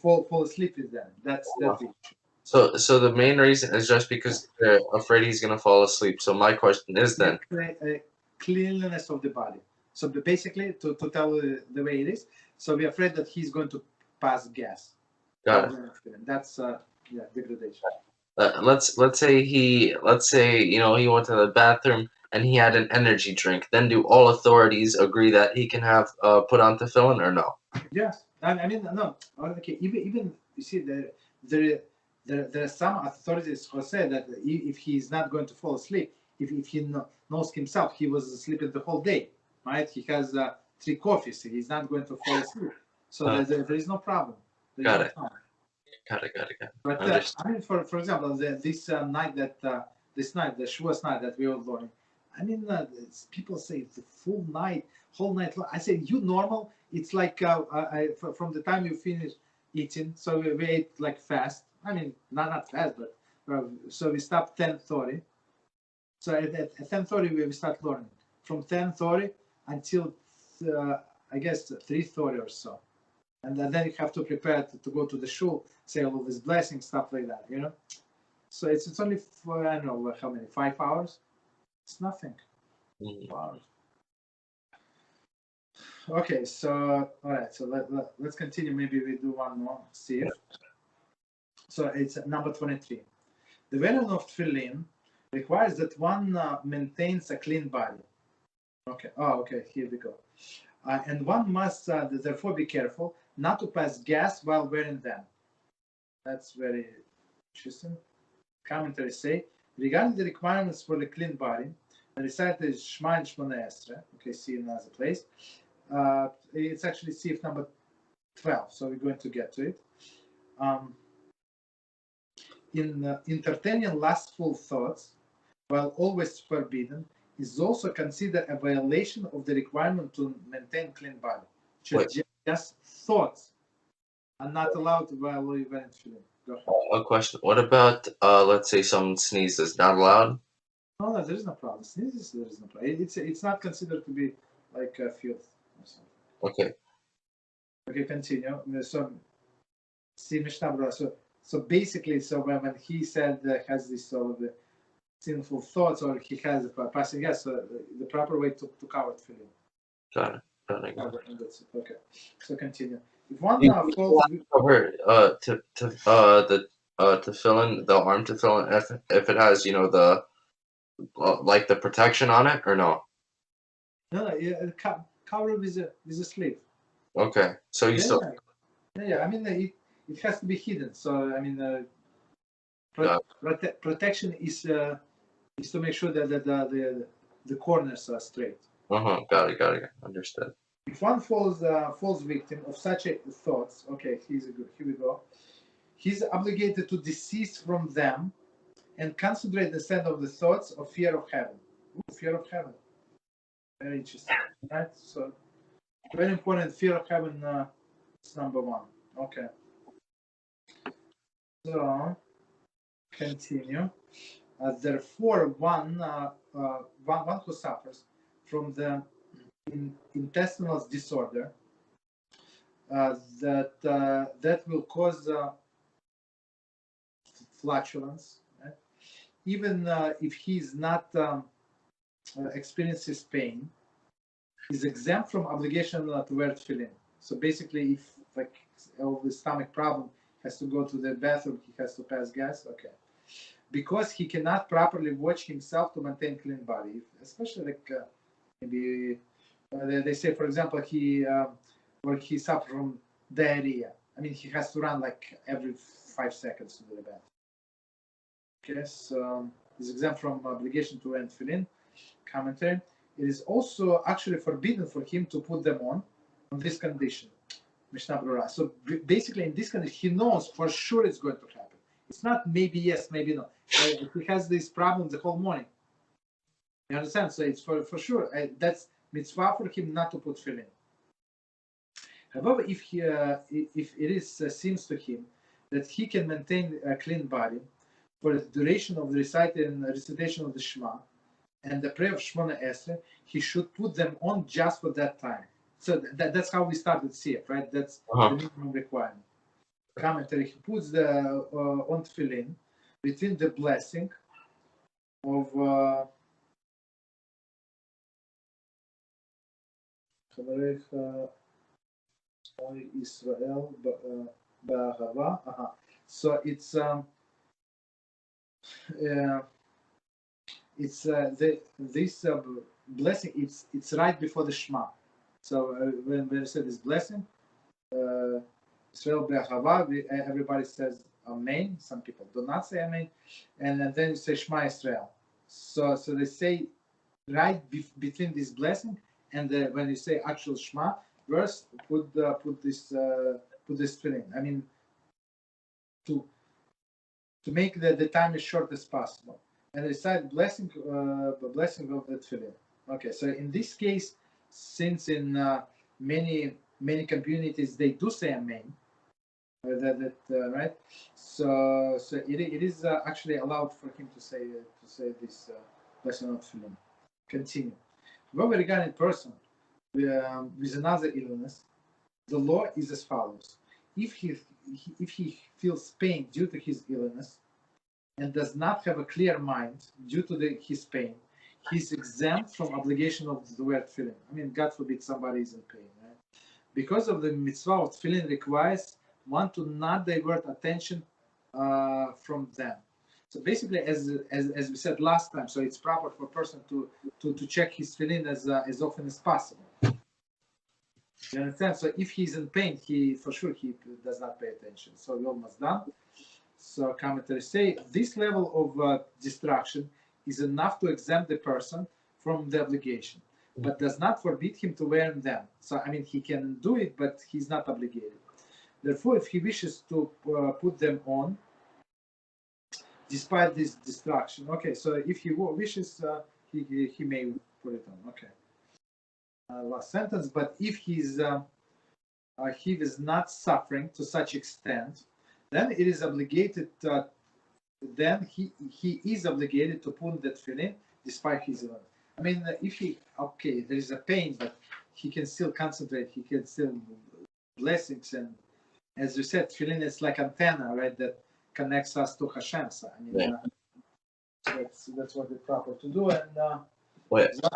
fall asleep with them. That's the issue. So the main reason is just because they're afraid he's going to fall asleep. So my question is then cleanliness of the body. So basically, to tell the way it is, so we're afraid that he's going to pass gas. Got it. That's degradation. Let's say he went to the bathroom and he had an energy drink. Then do all authorities agree that he can have put on tefillin or no? Yes, I mean no. Okay, even you see there are some authorities who say that if he's not going to fall asleep, if he knows himself, he was sleeping the whole day, right? He has 3 coffees. He's not going to fall asleep. So there is no problem. Got it. But I mean, for example, this night, the Shavuos night that we were learning, I mean, people say it's the full night, whole night long. I say, you normal? It's like from the time you finish eating, so we ate like fast. I mean, not fast, but so we stopped 10:30. So at 10:30 we start learning. From 10:30 until I guess 3:30 or so. And then you have to prepare to go to the shul, say all this blessing, stuff like that, you know. So it's only for, I don't know how many, 5 hours. It's nothing. 5 hours. Okay, so all right, so let's continue. Maybe we do one more. See. So it's number 23. The wearing of tefillin requires that one maintains a clean body. Okay. Oh, okay. Here we go. And one must therefore be careful not to pass gas while wearing them. That's very interesting. Commentaries say, regarding the requirements for the clean body, the Recite is Shema and Shemona Esrei. Okay, see in another place. It's actually Sif number 12, so we're going to get to it. In entertaining lustful thoughts, while always forbidden, is also considered a violation of the requirement to maintain clean body. Just thoughts are not allowed while wearing tefillin. Go ahead. A question. What about let's say someone sneezes? Not allowed? No, there is no problem. Sneezes, there is no problem. It's not considered to be like a filth or something. Okay. Okay, continue. So, see Mishnah. So basically, so when he said has this sort of the sinful thoughts, or he has passing gas, so the proper way to cover tefillin. Got it. That's it. Okay. So continue. If one falls cover the tefillin, the arm tefillin, if it has the like the protection on it or no? No, cover with a sleeve. Okay, so you still. Yeah. I mean, it has to be hidden. So I mean, protection is to make sure that the corners are straight. Got it. Understood. If one falls victim of such thoughts, okay, here we go. He's obligated to desist from them and concentrate instead of the thoughts of fear of heaven. Fear of heaven. Very interesting, right? So very important. Fear of heaven is number 1. Okay. So continue. Therefore, one who suffers from the intestinal disorder that will cause flatulence, right? Even if he is not experiences pain, is exempt from obligation to wear tefillin. So basically, if like all the stomach problem has to go to the bathroom, he has to pass gas. Okay, because he cannot properly watch himself to maintain clean body, especially like maybe they say, for example, he suffered from diarrhea, I mean, he has to run like every 5 seconds to do the bath. Okay, so this exempt from obligation to wear tefillin. Commentary. It is also actually forbidden for him to put them on this condition. Mishnah Brura. So basically, in this condition, he knows for sure it's going to happen. It's not maybe yes, maybe no. He has this problem the whole morning. You understand? So it's for sure. That's mitzvah for him not to put tefillin. However, if it is seems to him that he can maintain a clean body for the duration of the recitation of the Shema and the prayer of Shemona Esrei, he should put them on just for that time. So that's how we started Sefer, right? That's the minimum requirement. Commentary: he puts the on tefillin between the blessing of Israel ba'ahava. So it's this blessing. It's right before the Shema. So when we say this blessing, Israel ba'ahava, everybody says Amen. Some people do not say Amen, and then you say Shema Israel. So they say right between this blessing and when you say actual Shema verse, put this tefillin. I mean, to make the time as short as possible, and recite blessing of the tefillin. Okay, so in this case, since in many communities they do say Amen, right? So it is actually allowed for him to say this blessing of tefillin. Continue. However, regarding a person with another illness, the law is as follows: if he feels pain due to his illness and does not have a clear mind due to his pain, he's exempt from obligation of the wear tefillin. I mean, God forbid somebody is in pain, right? Because of the mitzvah of tefillin requires one to not divert attention from them. So basically, as we said last time, so it's proper for a person to check his tefillin as often as possible. You understand? So if he's in pain, he does not pay attention. So we're almost done. So commentators say this level of distraction is enough to exempt the person from the obligation, but does not forbid him to wear them. So I mean, he can do it, but he's not obligated. Therefore, if he wishes to put them on, despite this distraction, okay. So if he wishes, he may put it on. Okay. Last sentence. But if he is not suffering to such extent, then it is obligated. Then he is obligated to put that tefillin despite his illness. I mean, if there is a pain, but he can still concentrate. He can still blessings, and as you said, tefillin is like antenna, right? That connects us to Hashem. So I mean, that's what it's proper to do. And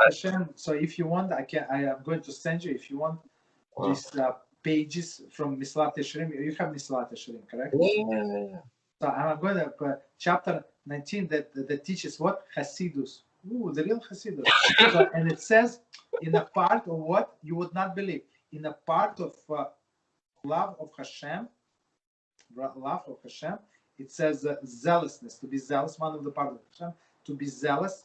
Hashem. So if you want, I am going to send you. If you want, these pages from Mislat Yesharim. You have Mislat Yesharim, correct? Yeah. So I'm going to chapter 19 that teaches what Hasidus. Ooh, the real Hasidus. So, and it says in a part of what you would not believe, in a part of love of Hashem, it says zealousness, to be zealous. One of the parts of Hashem, to be zealous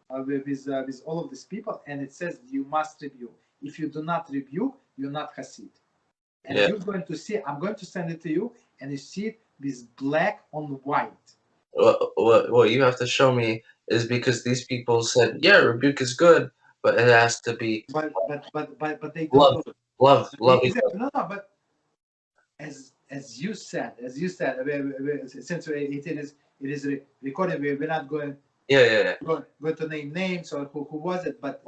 with all of these people, and it says you must rebuke. If you do not rebuke, you're not Hasid. And you're going to see. I'm going to send it to you, and you see it with black on white. What you have to show me is because these people said, yeah, rebuke is good, but it has to be. But they don't love. No, but as you said, since it is recorded, we're not going. Going to name names or who was it, but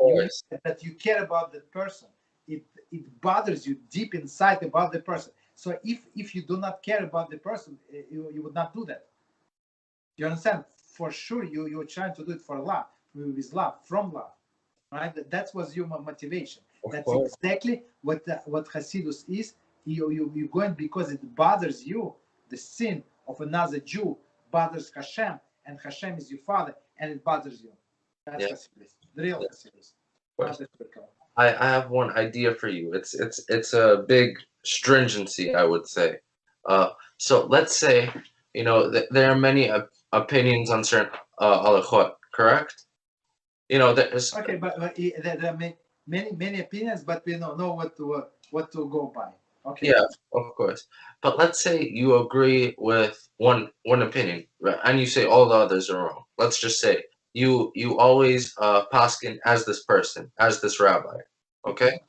that you care about that person. It bothers you deep inside about the person. So if you do not care about the person, you would not do that. You understand? For sure, you're trying to do it for love, with love, from love, right? That was your motivation. That's exactly what Hasidus is. You're going because it bothers you. The sin of another Jew bothers Hashem, and Hashem is your father, and it bothers you. That's Hasidus, the real Hasidus. I have one idea for you. It's a big stringency, I would say. So let's say, there are many opinions on certain halachot, correct? There's okay, but there are many opinions, but we don't know what to go by. Okay. Yeah, of course. But let's say you agree with one opinion, right? And you say all the others are wrong. Let's just say you always paskin as this person, as this rabbi, okay?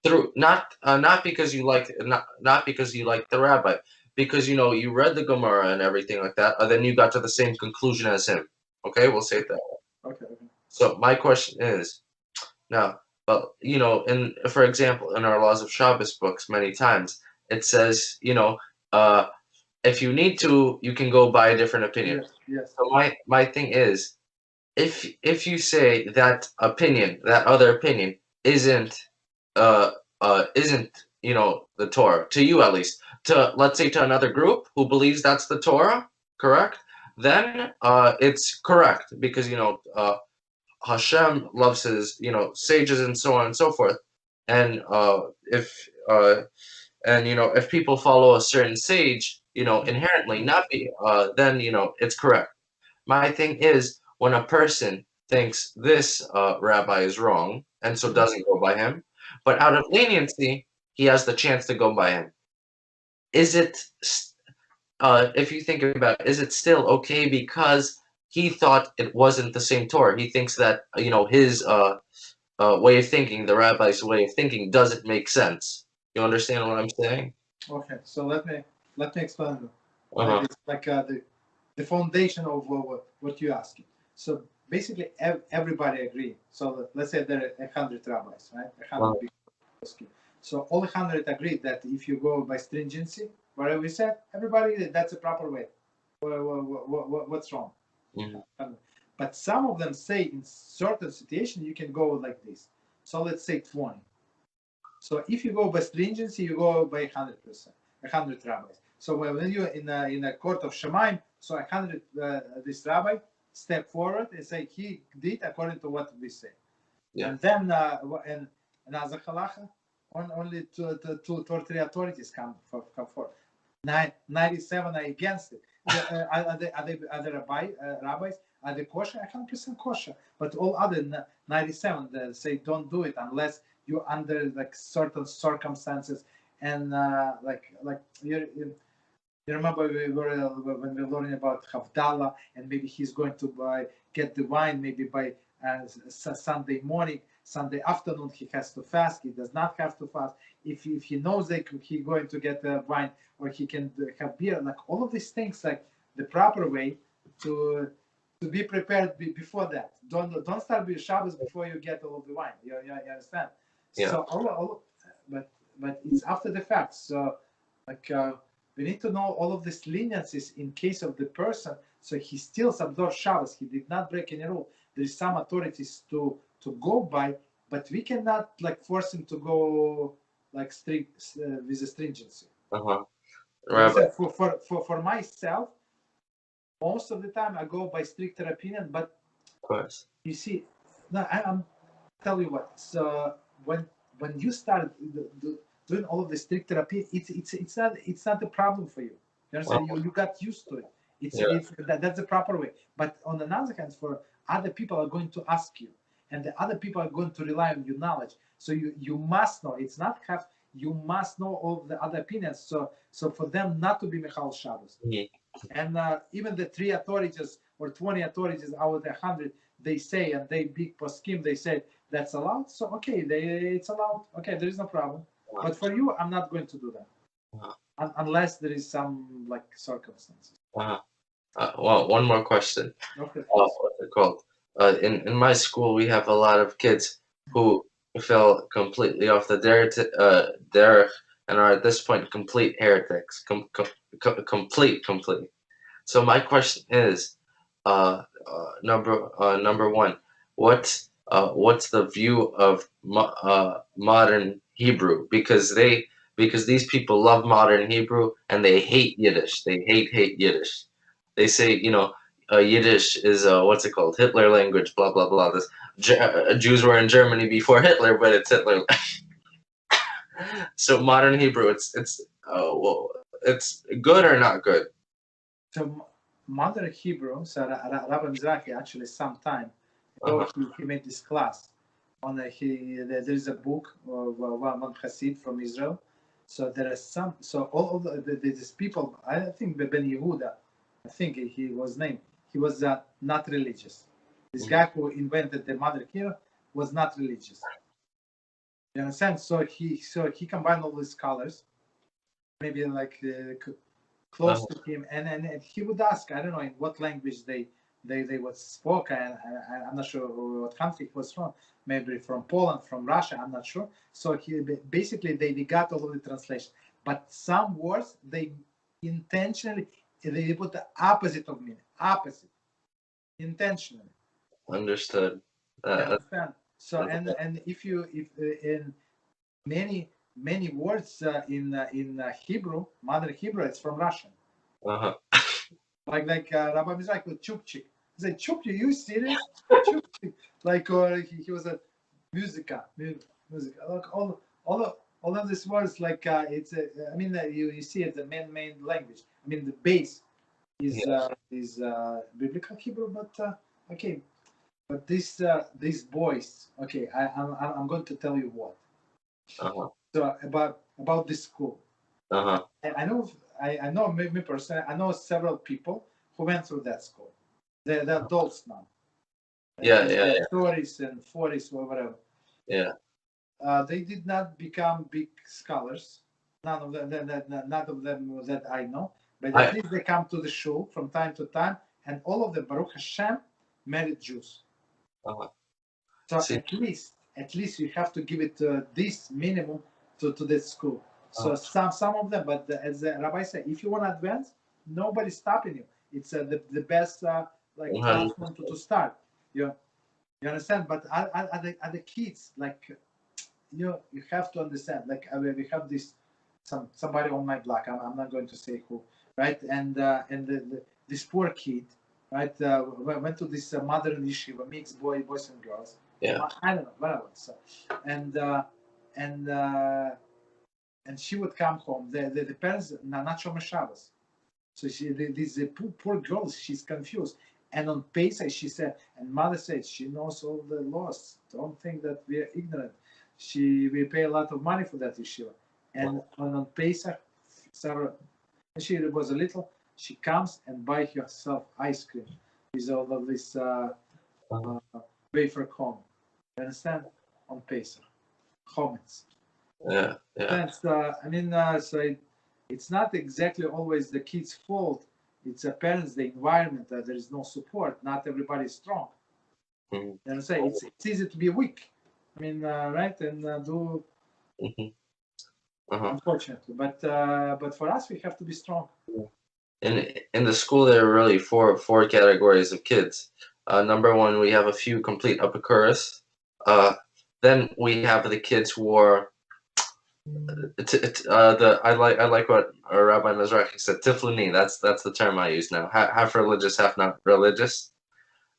Through not because you like not because you like the rabbi, because you read the Gemara and everything like that, and then you got to the same conclusion as him. Okay, we'll say it that way. Okay. So my question is now, but for example, in our laws of Shabbos books, many times it says, if you need to, you can go by a different opinion. Yes. So my thing is, if you say that other opinion isn't the Torah, to you at least, to let's say to another group who believes that's the Torah, correct? Then it's correct because Hashem loves his sages and so on and so forth, and if people follow a certain sage, inherently not be then it's correct. My thing is when a person thinks this rabbi is wrong and so doesn't go by him, but out of leniency he has the chance to go by him. Is it, if you think about it, is it still okay because he thought it wasn't the same Torah? He thinks that his way of thinking, the rabbi's way of thinking, doesn't make sense. You understand what I'm saying? Okay, so let me explain. Uh-huh. It's like the foundation of what you're asking. So basically, everybody agree. So let's say there are 100 rabbis, right? 100 people. So all 100 agree that if you go by stringency, whatever we said, everybody that's a proper way. What's wrong? Mm-hmm. But some of them say in certain situations you can go like this. So let's say 20. So if you go by stringency, you go by 100%, 100 rabbis. So when you're in a court of Shema, so 100 this rabbi step forward and say he did according to what we say. Yeah. And then and as a halacha, only two or three authorities come forward. 97 are against it. Are the rabbis are they kosher? 100% kosher. But all other 97 say don't do it unless you're under like certain circumstances and like you remember when we were learning about Havdalah and maybe he's going to get the wine maybe by Sunday morning, Sunday afternoon he has to fast. He does not have to fast. If he knows that he's going to get the wine or he can have beer, like all of these things, like the proper way to be prepared before that. Don't start with Shabbos before you get all of the wine. You understand? Yeah. So but it's after the fact. So like we need to know all of these leniencies in case of the person. So he still observes Shabbos. He did not break any rule. There is some authorities to go by, but we cannot like force him to go like strict with a stringency. Right. For myself, most of the time I go by stricter opinion, but of course you see, no, I'm tell you what. So when you start doing all of the stricter opinion, it's not a problem for you. You understand? You got used to it. That's the proper way. But on the other hand, for other people are going to ask you, and the other people are going to rely on your knowledge. So you must know. It's not half. You must know all the other opinions. So for them not to be Michal Shabbos. And even the 3 authorities or 20 authorities out of the 100, they say, and they big poskim, they say that's allowed. So okay, it's allowed. Okay, there is no problem. But for you, I'm not going to do that unless there is some like circumstances. Well, one more question. Okay. What's it called? In my school, we have a lot of kids who fell completely off the derech and are at this point complete heretics. Complete. So my question is, number one, what's the view of modern Hebrew? Because these people love modern Hebrew and they hate Yiddish. They hate Yiddish. They say, Yiddish is what's it called? Hitler language, blah blah blah. This Jews were in Germany before Hitler, but it's Hitler. So modern Hebrew, it's good or not good? So modern Hebrew, so Rabbi Mizrahi actually sometime he made this class on there's a book of one Hasid from Israel. So there are some, so all of these people, I think Ben Yehuda, I think he was named, he was not religious. This guy who invented the mother here was not religious. You understand? So he combined all these colors, maybe like close to him, and he would ask, I don't know in what language they would spoke, and I'm not sure what country he was from, maybe from Poland, from Russia, I'm not sure. So he basically they got all of the translation, but some words they intentionally they put the opposite of meaning, opposite, intentionally. Understood. Understand? So and if in many words in Hebrew, modern Hebrew, it's from Russian. Like Rabbi Mizrahi with chupchik. He said, "Chupchik, you serious? Chupchik." Like he was a musica. Like all of these words, like it's I mean you see it's a man-made language. I mean the base is biblical Hebrew, but okay. But these boys, okay, I'm going to tell you what. So about this school. I know me personally. I know several people who went through that school. They're adults now. Yeah. 30s and 40s or whatever. Yeah. They did not become big scholars. None of them that I know. But at least they come to the shul from time to time, and all of them, Baruch Hashem, married Jews. So at least you have to give it this minimum to the school. So some of them, but as the Rabbi said, if you want to advance, nobody's stopping you. It's the best platform to start. You understand? But are the kids like you have to understand? Like we have this somebody on my block. I'm not going to say who, right? And this poor kid, right? Went to this modern yeshiva, mixed boys and girls. Yeah. I don't know, whatever. So, and she would come home. The parents not shomer Shabbos, so these poor girls. She's confused. And on Pesach, she said, and mother said she knows all the laws. Don't think that we are ignorant. We pay a lot of money for that yeshiva. And on Pesach, Sarah, when she was a little, she comes and buy herself ice cream with all of this wafer cone. You understand? On Pesach, Chofetz. Yeah. That's so it's not exactly always the kid's fault. It's the parents, the environment, that there is no support. Not everybody is strong. You understand? It's easy to be weak. I mean, right? And do unfortunately, but for us, we have to be strong. In the school, there are really four categories of kids. Number one, we have a few complete epicureans. Then we have the kids who are I like what Rabbi Mizrahi said, Tiflini. That's the term I use now. Half religious, half not religious.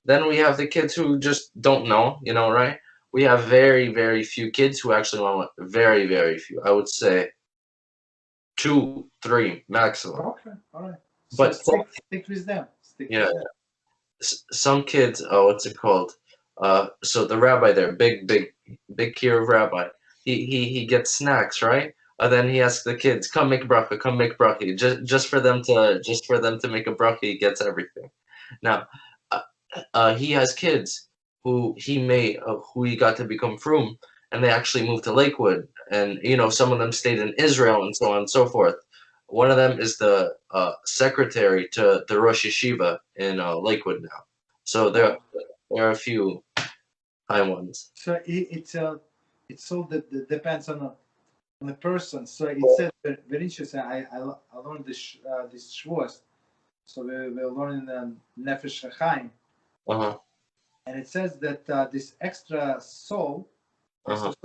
Then we have the kids who just don't know, right? We have very, very few kids who actually want very, very few. I would say 2, 3 maximum. Okay, all right. But so stick with them. With them. Some kids. What's it called? So the rabbi there, big Kirov rabbi. He gets snacks, right? Then he asks the kids, "Come make bracha, come make bracha." Just for them to make a bracha, he gets everything. Now, he has kids who he got to become frum, and they actually moved to Lakewood, and some of them stayed in Israel, and so on and so forth. One of them is the secretary to the Rosh Yeshiva in Lakewood now. So there are a few high ones. So it's all that depends on the person. So it says very interesting. I learned this Shavuos. So we're learning Nefesh Chaim. And it says that this extra soul, that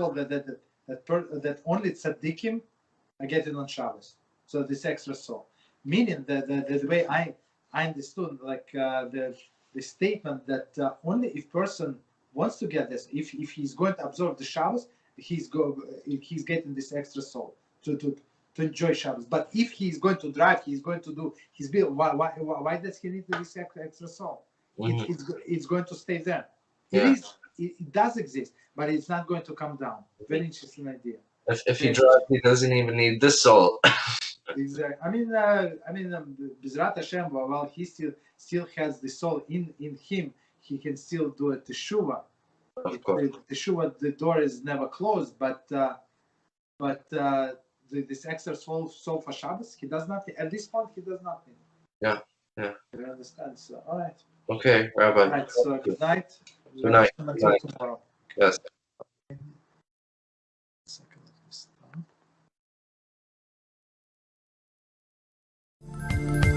only tzaddikim are getting on Shabbos. So this extra soul, meaning that the way I understood, like the statement that only if person wants to get this, if he's going to observe the Shabbos, he's getting this extra soul to enjoy Shabbos. But if he's going to drive, he's going to do his bill. Why does he need this extra soul? It's going to stay there. It does exist, but it's not going to come down. Very interesting idea. If he drives, he doesn't even need this soul. Exactly. Beezrat Hashem, while he still has the soul in him, he can still do a teshuvah. Of course. Teshuvah, the door is never closed, but this extra soul for Shabbos, he does nothing. At this point, he does nothing. Yeah. You understand? So, all right. Okay, Rabbi. All right. So good night. Good night. Until tomorrow. Yes. Second of this time.